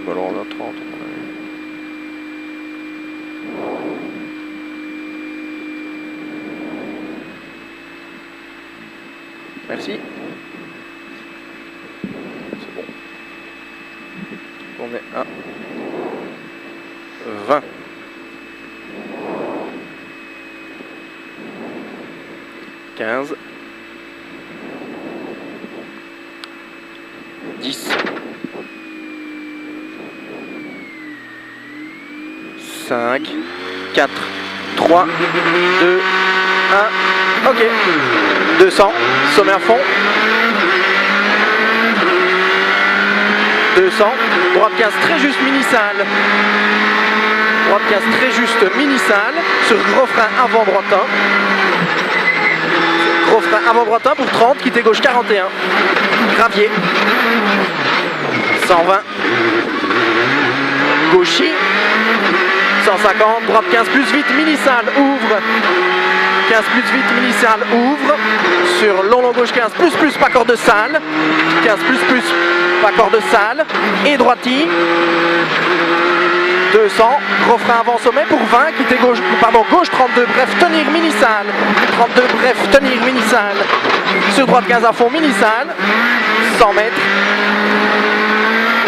bah alors on a 30 à mon avis. Merci. C'est bon. On est à 20. 15. 10. 5. 4. 3. 2. 1. Ok. 200. Sommet à fond. 200. Droite 15 très juste mini-salle. Droite 15 très juste mini-salle. Sur gros frein avant droite 1. Gros frein avant droite 1 pour 30. Quitter gauche 41. Gravier. 120. Gauchy. 150. Droite 15 plus vite mini-salle. Ouvre. 15 plus vite mini-salle. Ouvre. Sur long gauche 15 plus pas corde de salle. 15 plus pas corde de salle. Et droiti. 200, gros frein avant sommet pour 20, quitter gauche, pardon, gauche 32, bref, tenir mini-salle. 32, bref, tenir mini-salle. Sur droite 15 à fond, mini-salle. 100 mètres.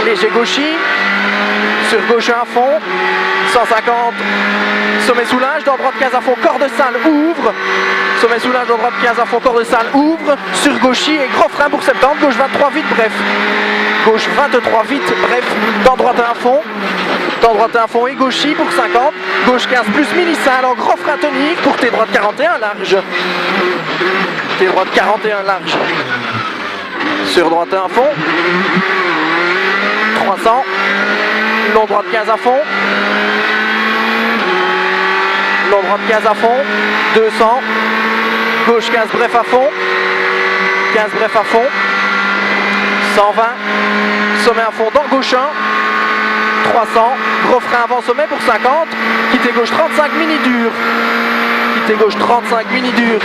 Léger gauchy. Sur gauche 1 à fond. 150. Sommet soulage, dans droite 15 à fond, corps de salle, ouvre. Sommet soulage, dans droite 15 à fond, corps de salle, ouvre. Sur gauchy et gros frein pour 70, gauche 23 vite, bref. Gauche 23 vite, bref, dans droite 1 à fond. Dans droite 1 à fond et gauchy pour 50. Gauche 15 plus mini-salle en gros frein tonique pour T droite 41 large. T droite 41 large. Sur droite 1 à fond. 300. Long droite 15 à fond. Long droite 15 à fond. 200. Gauche 15 bref à fond. 15 bref à fond. 120. Sommet à fond dans gauche 1. 300, gros frein avant sommet pour 50, quitter gauche 35 mini dur, quitter gauche 35 mini dur,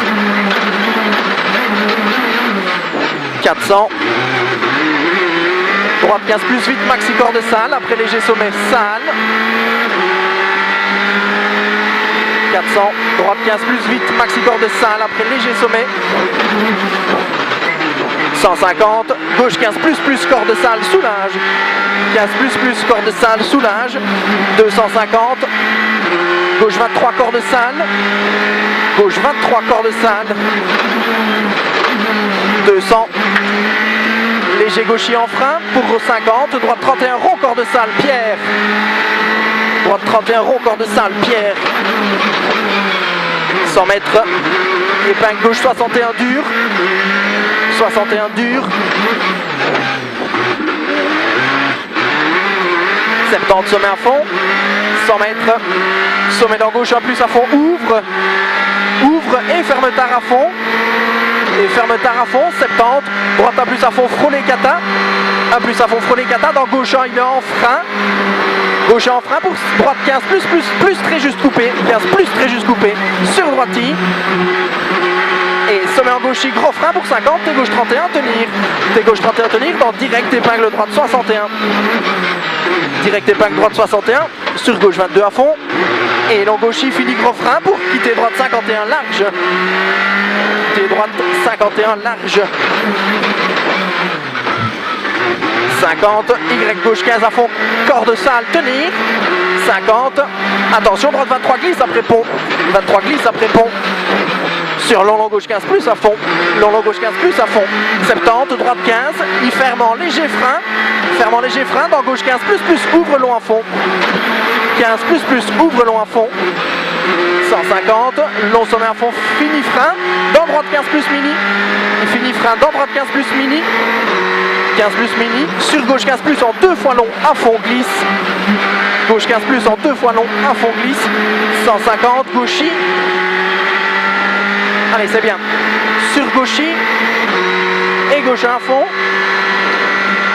400, droite 15 plus vite maxi corps de salle, après léger sommet salle, 400, droite 15 plus vite maxi corps de salle, après léger sommet, 150, gauche 15 plus corps de salle, soulage. 15 plus corps de salle, soulage. 250. Gauche 23 corps de salle. Gauche 23 corps de salle. 200. Léger gauchy en frein pour 50. Droite 31 rond corps de salle, Pierre. Droite 31 rond corps de salle, Pierre. 100 mètres. Épingle gauche 61 dur. 61 dur. 70 sommet à fond. 100 mètres. Sommet dans gauche 1 plus à fond. Ouvre. Ouvre et ferme tard à fond. Et ferme tard à fond. 70. Droite 1 plus à fond. Frôler kata. 1 plus à fond. Frôler kata. Dans gauche 1 il est en frein. Gauche en frein pour droite 15 plus très juste coupé. 15 plus très juste coupé. Sur droiti. Et sommet en gauchy, gros frein pour 50, T gauche 31, tenir. T gauche 31, tenir, dans direct épingle droite 61. Direct épingle droite 61, sur gauche 22 à fond. Et long gauchy, fini gros frein pour quitter droite 51 large. Quitter droite 51 large. 50, Y gauche 15 à fond, corps de salle, tenir. 50, attention, droite 23 glisse après pont. 23 glisse après pont. Sur long gauche 15 plus à fond, long gauche 15 plus à fond, 70, droite 15, il ferme en léger frein, dans gauche 15 plus, ouvre long à fond, 15 plus, ouvre long à fond, 150, long sommet à fond, fini frein, dans droite 15 plus mini, il finit frein, dans droite 15 plus mini, 15 plus mini, sur gauche 15 plus en 2 fois long, à fond glisse, gauche 15 plus en 2 fois long, à fond glisse, 150, gauchy. Allez, c'est bien. Sur gauchy et gauche à fond.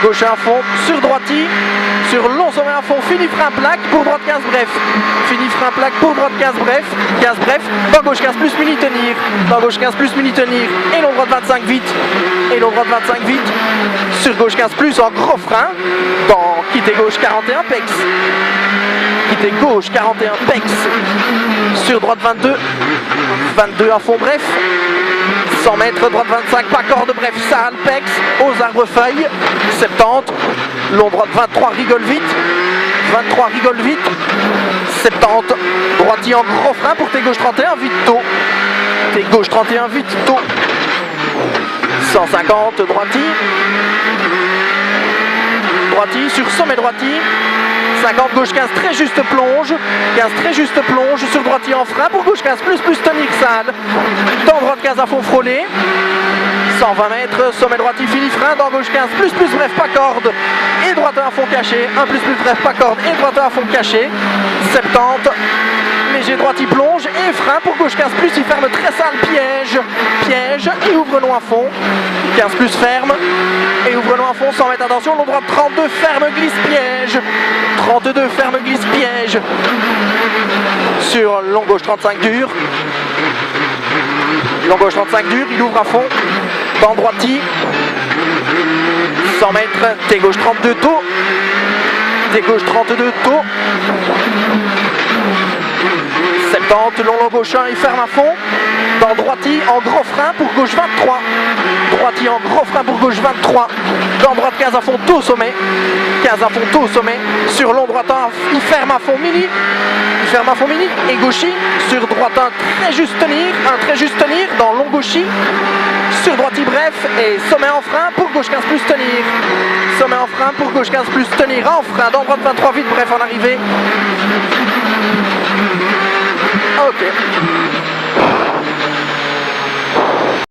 gauche à fond, sur droiti, sur long sommet à fond, fini frein plaque, pour droite 15 bref, fini frein plaque, pour droite 15 bref, dans gauche 15 plus mini tenir, dans gauche 15 plus mini tenir, et long droite 25 vite, et long droite 25 vite, sur gauche 15 plus en gros frein, dans quitter gauche 41 pex, quitter gauche 41 pex, sur droite 22, 22 à fond bref, 100 mètres, droite 25, pas corde, bref, sale, pex, aux arbres feuilles, 70, long droite 23, rigole vite, 23, rigole vite, 70, droiti en gros frein pour tes gauche 31, vite tôt, tes gauche 31, vite tôt, 150, droiti, droiti, sur sommet droiti, 50, gauche 15, très juste plonge, 15, très juste plonge, sur droiti en frein, pour gauche 15, plus tenir sale, dans droite 15 à fond frôlé, 120 mètres, sommet droiti, fini frein, dans gauche 15, plus bref, pas corde, et droite à fond caché, 1 plus bref, pas corde, et droite à fond caché, 70, léger droiti plonge, et frein, pour gauche 15 plus, il ferme très sale, piège, et ouvre long à fond, 15 plus ferme, et ouvre long à fond, 100 mètres, attention, long droite 32, ferme, glisse, piège, 32, ferme, glisse, piège, sur long gauche 35 dur, long gauche 35 dur, il ouvre à fond, dans droiti, 100 mètres, T gauche 32 tôt, T gauche 32 tôt, 70, long gauche 1, il ferme à fond, dans droiti en gros frein pour gauche 23, droiti en gros frein pour gauche 23, dans droite 15 à fond tôt sommet, 15 à fond tôt sommet, sur long droite 1, il ferme à fond mini, et gauchi, sur droite 1, très juste tenir, dans long gauchi, sur droiti bref, et sommet en frein pour gauche 15 plus tenir, sommet en frein pour gauche 15 plus tenir, en frein, dans droite 23 vite bref en arrivée, ok.